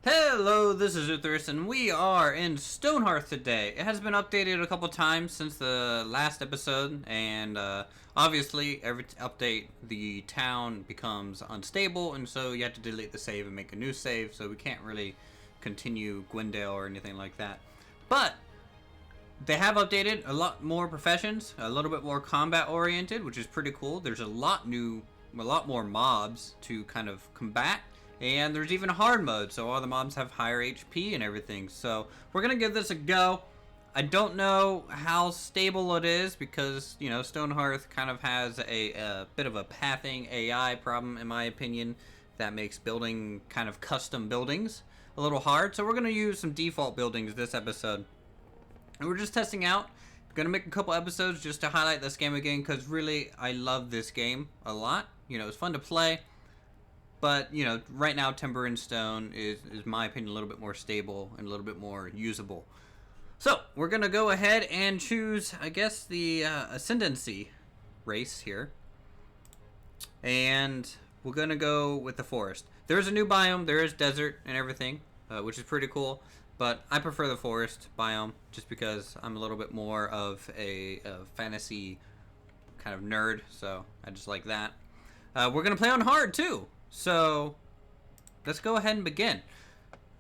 Hello, this is Uthris, and we are in Stonehearth today. It has been updated a couple times since the last episode, and obviously, every update, the town becomes unstable, and so you have to delete the save and make a new save, so we can't really continue Gwendale or anything like that. But they have updated a lot more professions, a little bit more combat oriented, which is pretty cool. There's a lot more mobs to kind of combat. And there's even a hard mode, so all the mobs have higher HP and everything. So we're gonna give this a go. I don't know how stable it is because, you know, Stonehearth kind of has a bit of a pathing AI problem, in my opinion, that makes building kind of custom buildings a little hard. So we're gonna use some default buildings this episode. And we're just testing out. Gonna make a couple episodes just to highlight this game again, because really, I love this game a lot. You know, it's fun to play. But, you know, right now Timber and Stone is my opinion, a little bit more stable and a little bit more usable. So, we're going to go ahead and choose, I guess, the Ascendancy race here. And we're going to go with the forest. There's a new biome, there is desert and everything, which is pretty cool. But I prefer the forest biome just because I'm a little bit more of a fantasy kind of nerd. So, I just like that. We're going to play on hard, too. So, let's go ahead and begin.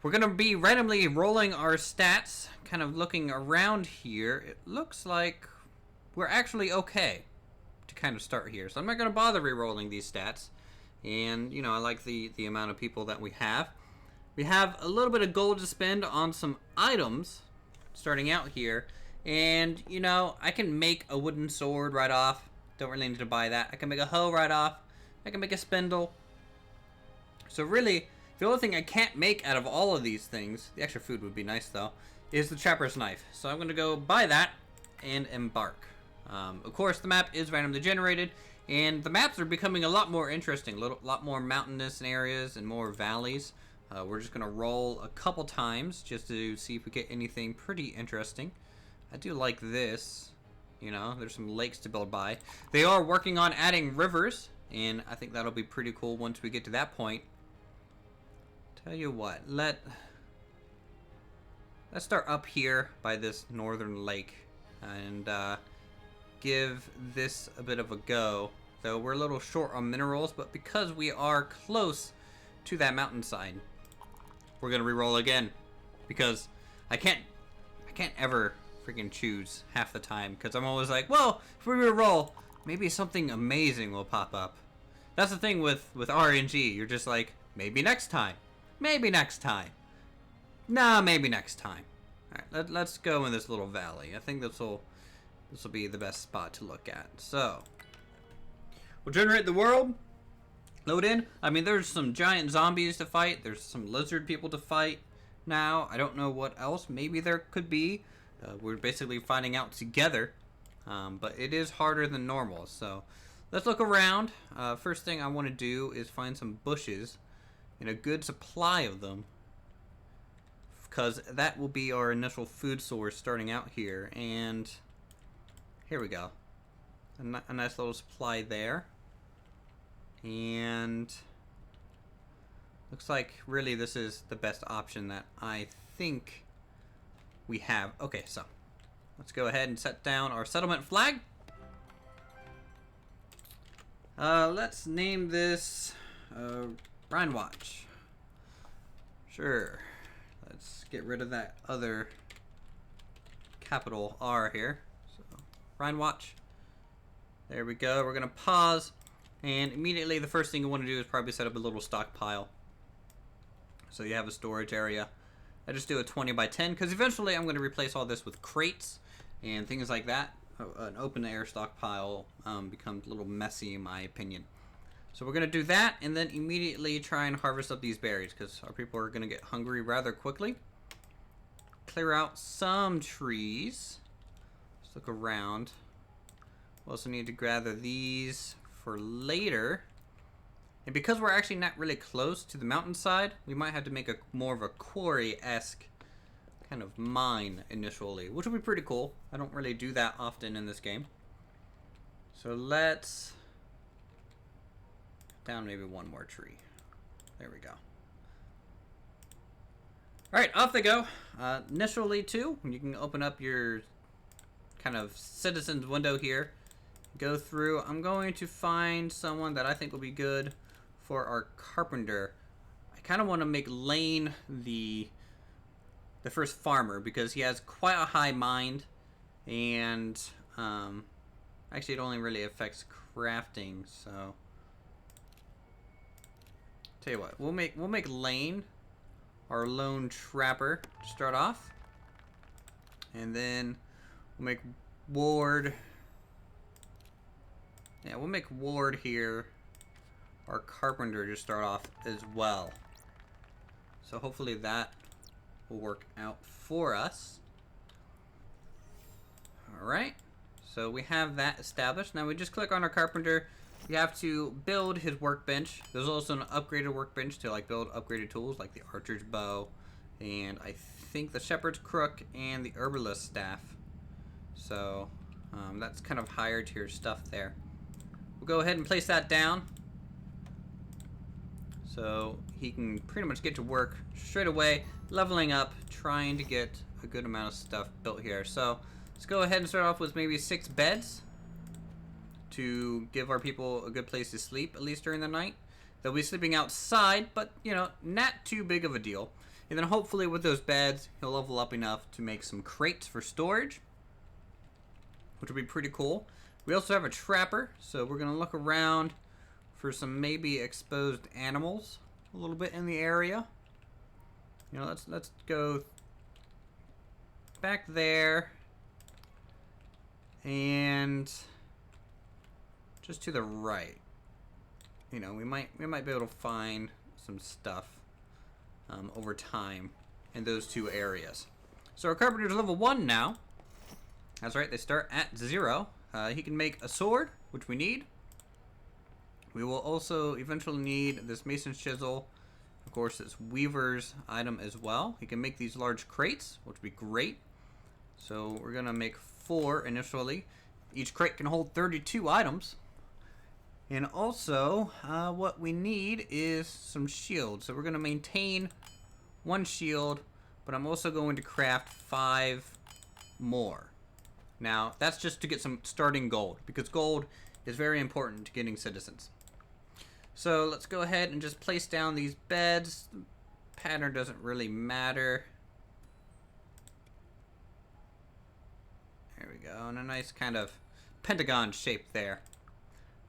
We're going to be randomly rolling our stats, kind of looking around here. It looks like we're actually okay to kind of start here. So I'm not going to bother re-rolling these stats. And, you know, I like the amount of people that we have. We have a little bit of gold to spend on some items, starting out here. And, you know, I can make a wooden sword right off. Don't really need to buy that. I can make a hoe right off. I can make a spindle. So really, the only thing I can't make out of all of these things, the extra food would be nice though, is the trapper's knife. So I'm going to go buy that and embark. Of course, the map is randomly generated, and the maps are becoming a lot more interesting, a lot more mountainous areas and more valleys. We're just going to roll a couple times just to see if we get anything pretty interesting. I do like this. You know, there's some lakes to build by. They are working on adding rivers, and I think that'll be pretty cool once we get to that point. Tell you what, let's start up here by this northern lake and give this a bit of a go. Though we're a little short on minerals, but because we are close to that mountainside, we're gonna re-roll again because I can't ever freaking choose half the time because I'm always like, well, if we re-roll, maybe something amazing will pop up. That's the thing with RNG. You're just like, maybe next time. Maybe next time. Nah, maybe next time. Alright, let's go in this little valley. I think this will be the best spot to look at. So, we'll generate the world. Load in. I mean, there's some giant zombies to fight. There's some lizard people to fight now. I don't know what else. Maybe there could be. We're basically finding out together. But it is harder than normal. So, let's look around. First thing I want to do is find some bushes. And a good supply of them, because that will be our initial food source starting out here. And here we go, a nice little supply there. And looks like really this is the best option that I think we have. Okay, so let's go ahead and set down our settlement flag. Let's name this Rhine Watch. Sure. Let's get rid of that other capital R here. So, Rhine Watch. There we go. We're going to pause. And immediately the first thing you want to do is probably set up a little stockpile. So you have a storage area. I just do a 20 by 10 because eventually I'm going to replace all this with crates and things like that. An open air stockpile becomes a little messy in my opinion. So we're going to do that and then immediately try and harvest up these berries because our people are going to get hungry rather quickly. Clear out some trees. Let's look around. We also need to gather these for later. And because we're actually not really close to the mountainside, we might have to make a more of a quarry-esque kind of mine initially, which will be pretty cool. I don't really do that often in this game. So let's down maybe one more tree. There we go. All right, off they go. Initially, too, you can open up your kind of citizens window here. Go through. I'm going to find someone that I think will be good for our carpenter. I kind of want to make Lane the first farmer because he has quite a high mind, and actually it only really affects crafting. So tell you what, we'll make Lane our lone trapper to start off, and then we'll make Ward. Yeah, we'll make Ward here our carpenter to start off as well. So hopefully that will work out for us. Alright, so we have that established. Now we just click on our carpenter. We have to build his workbench. There's also an upgraded workbench to like build upgraded tools like the archer's bow, and I think the shepherd's crook and the herbalist staff. So that's kind of higher tier stuff there. We'll go ahead and place that down so he can pretty much get to work straight away, leveling up, trying to get a good amount of stuff built here. So let's go ahead and start off with maybe 6 beds to give our people a good place to sleep, at least during the night. They'll be sleeping outside, but, you know, not too big of a deal. And then hopefully with those beds, he'll level up enough to make some crates for storage, which would be pretty cool. We also have a trapper, so we're going to look around for some maybe exposed animals a little bit in the area. You know, let's go back there and just to the right. You know, we might be able to find some stuff over time in those 2 areas. So our carpenter's level 1 now. That's right, they start at 0. He can make a sword, which we need. We will also eventually need this mason's chisel. Of course, it's weaver's item as well. He can make these large crates, which would be great. So we're going to make 4 initially. Each crate can hold 32 items. And also, what we need is some shields. So we're going to maintain 1 shield, but I'm also going to craft 5 more. Now, that's just to get some starting gold, because gold is very important to getting citizens. So let's go ahead and just place down these beds. The pattern doesn't really matter. There we go, and a nice kind of pentagon shape there.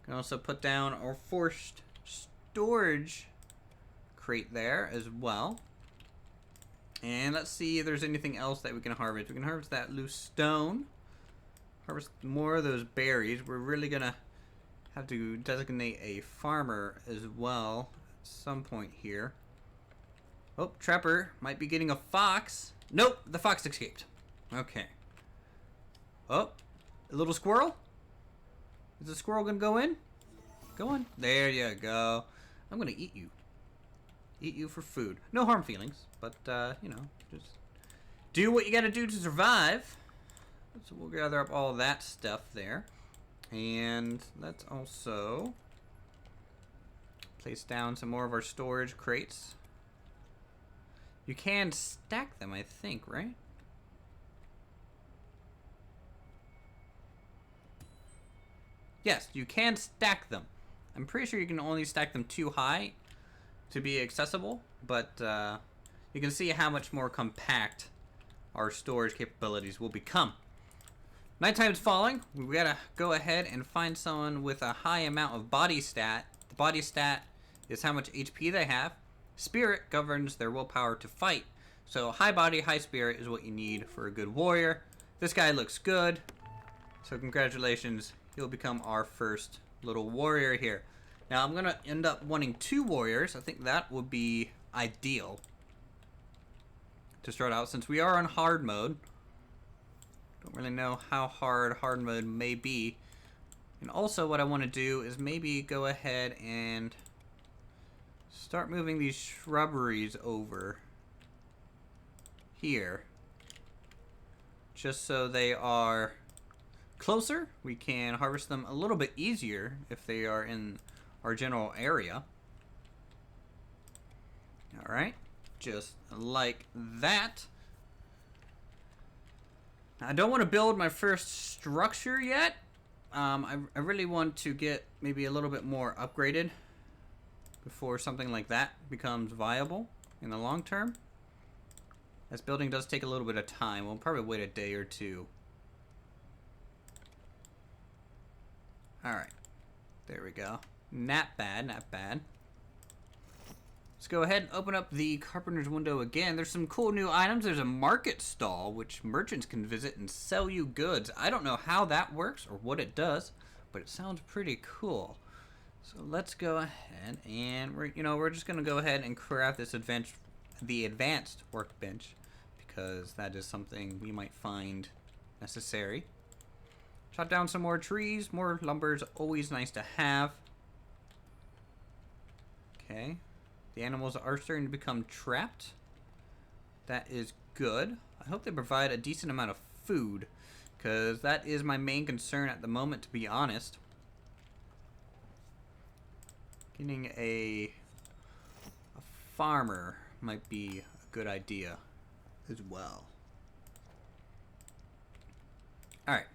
We can also put down our forced storage crate there as well. And let's see if there's anything else that we can harvest. We can harvest that loose stone. Harvest more of those berries. We're really gonna have to designate a farmer as well at some point here. Oh, Trapper might be getting a fox. Nope, the fox escaped. Okay. Oh, a little squirrel? Is the squirrel gonna go in? Go on. There you go. I'm gonna eat you. Eat you for food. No harm feelings, but, you know, just do what you gotta do to survive. So we'll gather up all that stuff there. And let's also place down some more of our storage crates. You can stack them, I think, right? Yes, you can stack them. I'm pretty sure you can only stack them too high to be accessible, but you can see how much more compact our storage capabilities will become. Nighttime's falling. We gotta go ahead and find someone with a high amount of body stat. The body stat is how much HP they have. Spirit governs their willpower to fight. So high body, high spirit is what you need for a good warrior. This guy looks good. So congratulations. He'll become our first little warrior here. Now I'm gonna end up wanting 2 warriors. I think that would be ideal to start out since we are on hard mode. Don't really know how hard mode may be. And also what I want to do is maybe go ahead and start moving these shrubberies over here. Just so they are closer. We can harvest them a little bit easier if they are in our general area. Alright. just like that. I don't want to build my first structure yet. I really want to get maybe a little bit more upgraded before something like that becomes viable in the long term. This building does take a little bit of time. We'll probably wait a day or two. Alright. There we go. Not bad, not bad. Let's go ahead and open up the carpenter's window again. There's some cool new items. There's a market stall, which merchants can visit and sell you goods. I don't know how that works or what it does, but it sounds pretty cool. So let's go ahead and we're just gonna go ahead and craft this advanced workbench, because that is something we might find necessary. Chop down some more trees. More lumber is always nice to have. Okay. The animals are starting to become trapped. That is good. I hope they provide a decent amount of food, because that is my main concern at the moment, to be honest. Getting a farmer might be a good idea as well. Alright.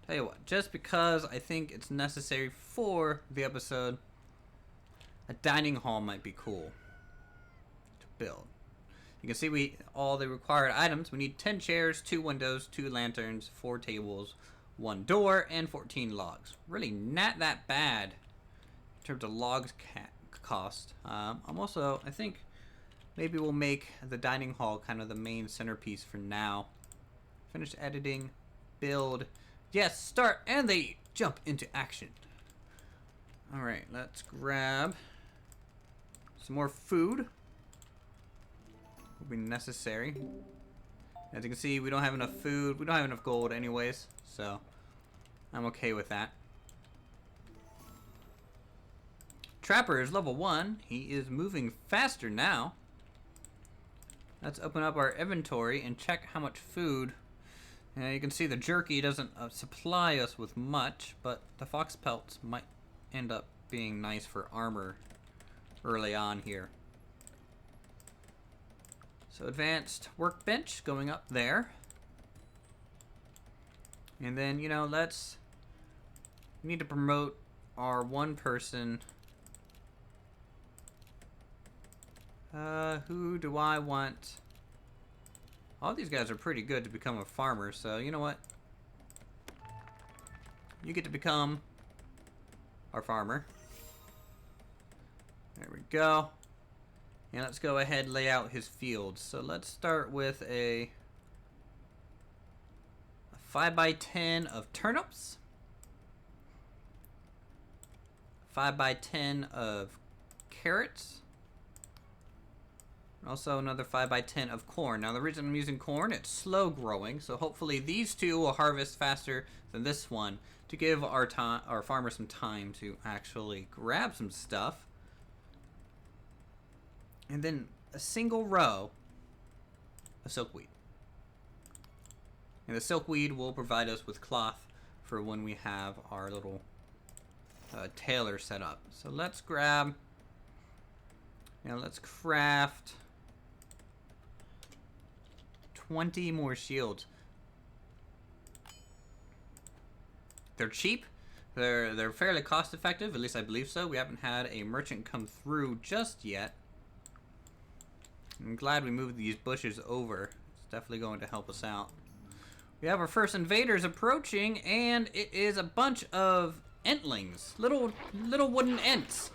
Tell you what, just because I think it's necessary for the episode, a dining hall might be cool to build. You can see all the required items. We need 10 chairs, 2 windows, 2 lanterns, 4 tables, 1 door, and 14 logs. Really not that bad in terms of logs cost. I think maybe we'll make the dining hall kind of the main centerpiece for now. Finish editing, build, yes, start, and they jump into action. Alright, let's grab some more food. Will be necessary. As you can see, we don't have enough food. We don't have enough gold anyways, so I'm okay with that. Trapper is level 1. He is moving faster now. Let's open up our inventory and check how much food. You can see the jerky doesn't supply us with much, but the fox pelts might end up being nice for armor early on here. So advanced workbench going up there. And then, we need to promote our one person. Who do I want? All these guys are pretty good to become a farmer, so you know what? You get to become our farmer. There we go. And let's go ahead and lay out his fields. So let's start with a 5x10 of turnips. 5x10 of carrots. Also another 5x10 of corn. Now the reason I'm using corn, it's slow growing, so hopefully these two will harvest faster than this one to give our farmer some time to actually grab some stuff. And then a single row of silkweed. And the silkweed will provide us with cloth for when we have our little tailor set up. So let's grab, let's craft 20 more shields. They're cheap. They're fairly cost effective, at least I believe so. We haven't had a merchant come through just yet. I'm glad we moved these bushes over. It's definitely going to help us out. We have our first invaders approaching, and it is a bunch of entlings, little wooden ents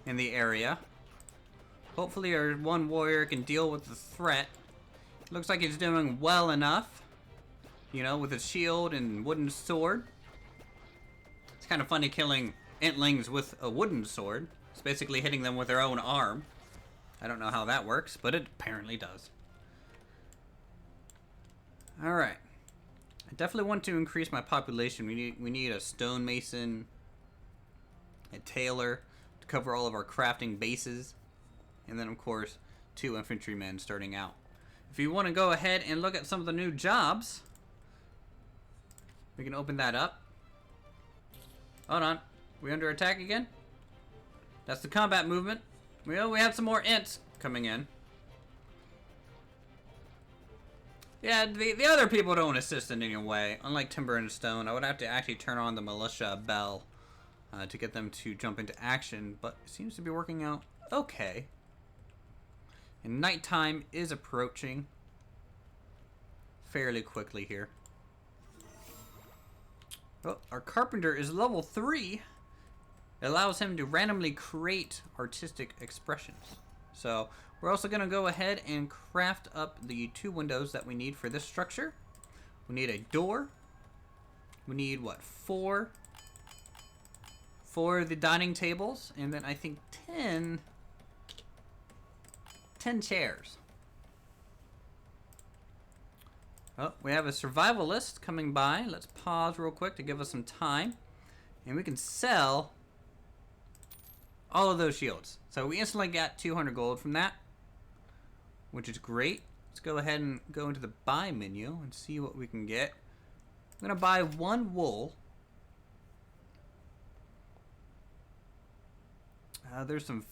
in the area. Hopefully our one warrior can deal with the threat. Looks like he's doing well enough, with his shield and wooden sword. It's kind of funny killing entlings with a wooden sword. It's basically hitting them with their own arm. I don't know how that works, but it apparently does. Alright. I definitely want to increase my population. We need a stonemason, a tailor to cover all of our crafting bases, and then of course 2 infantrymen starting out. If you want to go ahead and look at some of the new jobs, we can open that up. Hold on. We under attack again? That's the combat movement. Well, we have some more ints coming in. Yeah, the other people don't assist in any way. Unlike Timber and Stone, I would have to actually turn on the militia bell to get them to jump into action, but it seems to be working out okay. And nighttime is approaching fairly quickly here. Oh, our carpenter is level 3. It allows him to randomly create artistic expressions. So we're also going to go ahead and craft up the 2 windows that we need for this structure. We need a door. We need, what, 4 for the dining tables. And then I think 10 chairs. Oh, we have a survivalist coming by. Let's pause real quick to give us some time. And we can sell all of those shields. So we instantly got 200 gold from that, which is great. Let's go ahead and go into the buy menu and see what we can get. I'm going to buy 1 wool. There's some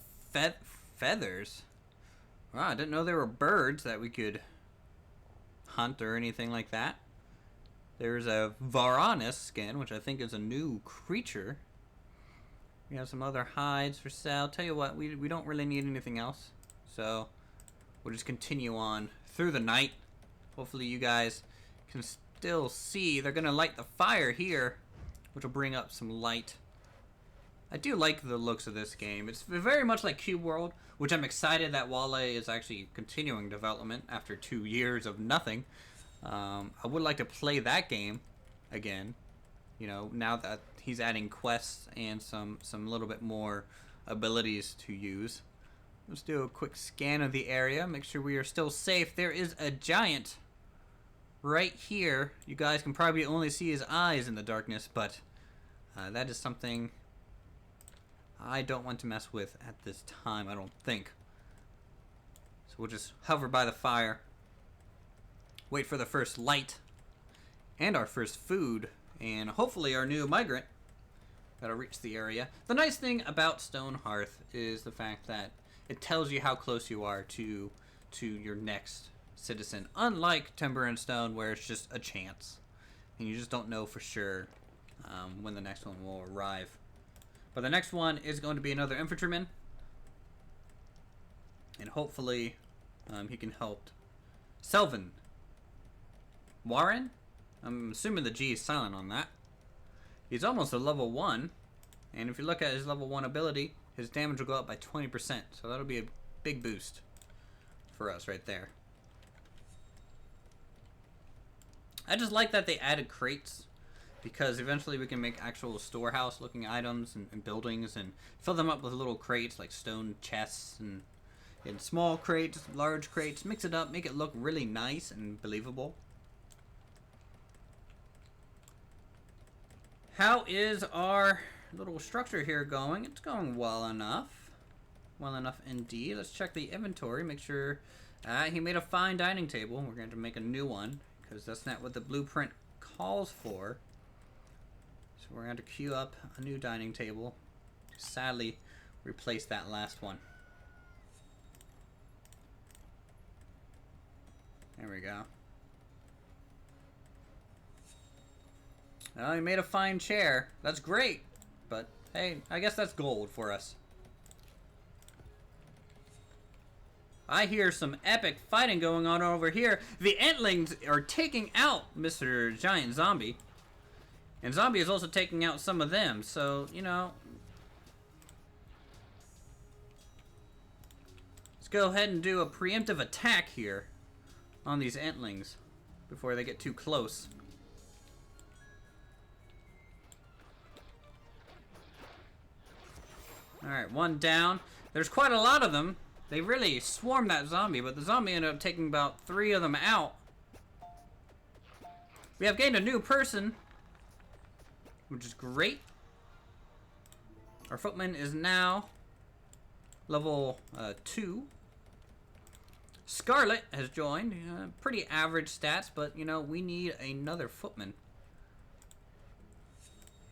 feathers. Wow, I didn't know there were birds that we could hunt or anything like that. There's a Varanus skin, which I think is a new creature. We have some other hides for sale. Tell you what, we don't really need anything else. So we'll just continue on through the night. Hopefully you guys can still see. They're going to light the fire here, which will bring up some light. I do like the looks of this game. It's very much like Cube World, which I'm excited that Wale is actually continuing development after 2 years of nothing. I would like to play that game again, you know, now that he's adding quests and some little bit more abilities to use. Let's do a quick scan of the area, make sure we are still safe. There is a giant right here. You guys can probably only see his eyes in the darkness, but that is something I don't want to mess with at this time, I don't think. So we'll just hover by the fire, wait for the first light and our first food, and hopefully our new migrant that'll reach the area. The nice thing about Stonehearth is the fact that it tells you how close you are to your next citizen, unlike Timber and Stone, where it's just a chance and you just don't know for sure when the next one will arrive. But the next one is going to be another infantryman, and hopefully he can help Selvin. Warren? I'm assuming the G is silent on that. He's almost a level 1, and if you look at his level 1 ability, his damage will go up by 20%, so that'll be a big boost for us right there. I just like that they added crates, because eventually we can make actual storehouse looking items and buildings and fill them up with little crates like stone chests and small crates, large crates, mix it up, make it look really nice and believable. How is our little structure here going? It's going well enough. Well enough indeed. Let's check the inventory, make sure he made a fine dining table. We're going to make a new one because that's not what the blueprint calls for. So we're going to queue up a new dining table. Sadly, replace that last one. There we go. Oh, he made a fine chair. That's great. But, hey, I guess that's gold for us. I hear some epic fighting going on over here. The Entlings are taking out Mr. Giant Zombie. And Zombie is also taking out some of them. So, you know, let's go ahead and do a preemptive attack here on these Entlings before they get too close. Alright, one down. There's quite a lot of them. They really swarmed that zombie, but the zombie ended up taking about 3 of them out. We have gained a new person, which is great. Our footman is now level 2. Scarlet has joined. Pretty average stats, but you know, we need another footman.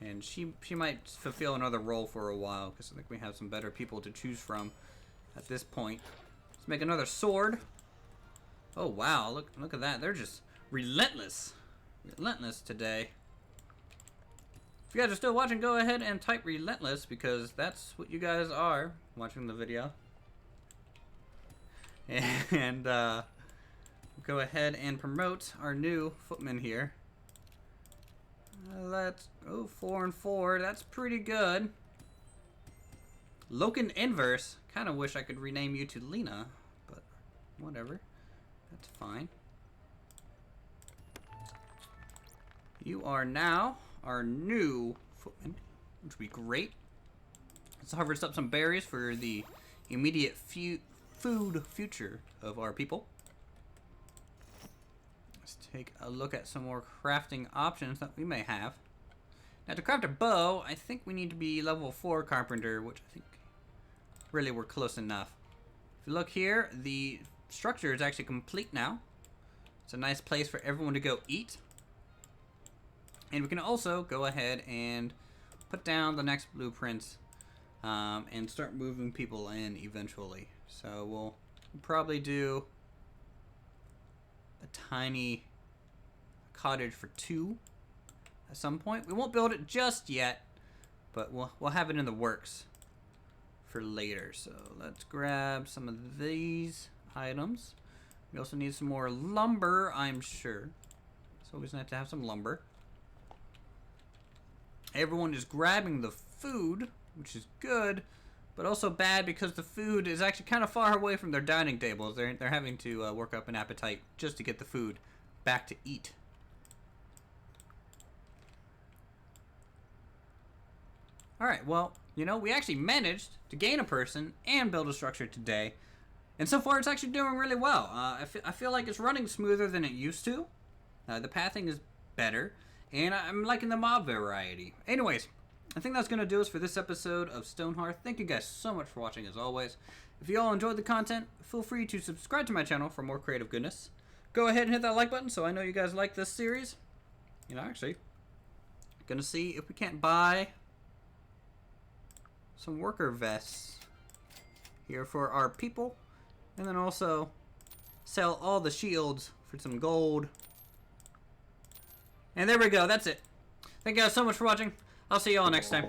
And she might fulfill another role for a while, because I think we have some better people to choose from at this point. Let's make another sword. Oh wow, look at that. They're just relentless. Relentless today. If you guys are still watching, go ahead and type relentless, because that's what you guys are watching the video. And go ahead and promote our new footman here. Let's go 4 and 4. That's pretty good. Loken Inverse. Kind of wish I could rename you to Lena, but whatever. That's fine. You are now our new footman, which would be great. Let's harvest up some berries for the immediate food future of our people. Let's take a look at some more crafting options that we may have. Now, to craft a bow, I think we need to be level 4 carpenter, which I think really we're close enough. If you look here, the structure is actually complete now. It's a nice place for everyone to go eat. And we can also go ahead and put down the next blueprints and start moving people in eventually. So we'll probably do a tiny cottage for 2 at some point. We won't build it just yet, but we'll have it in the works for later. So let's grab some of these items. We also need some more lumber, I'm sure. It's always nice to have some lumber. Everyone is grabbing the food, which is good, but also bad because the food is actually kind of far away from their dining tables. They're having to work up an appetite just to get the food back to eat. Alright, well, you know, we actually managed to gain a person and build a structure today. And so far, it's actually doing really well. I feel like it's running smoother than it used to. The pathing is better. And I'm liking the mob variety. Anyways, I think that's going to do us for this episode of Stonehearth. Thank you guys so much for watching, as always. If you all enjoyed the content, feel free to subscribe to my channel for more creative goodness. Go ahead and hit that like button so I know you guys like this series. You know, actually, going to see if we can't buy some worker vests here for our people. And then also sell all the shields for some gold. And there we go. That's it. Thank you guys so much for watching. I'll see you all next time.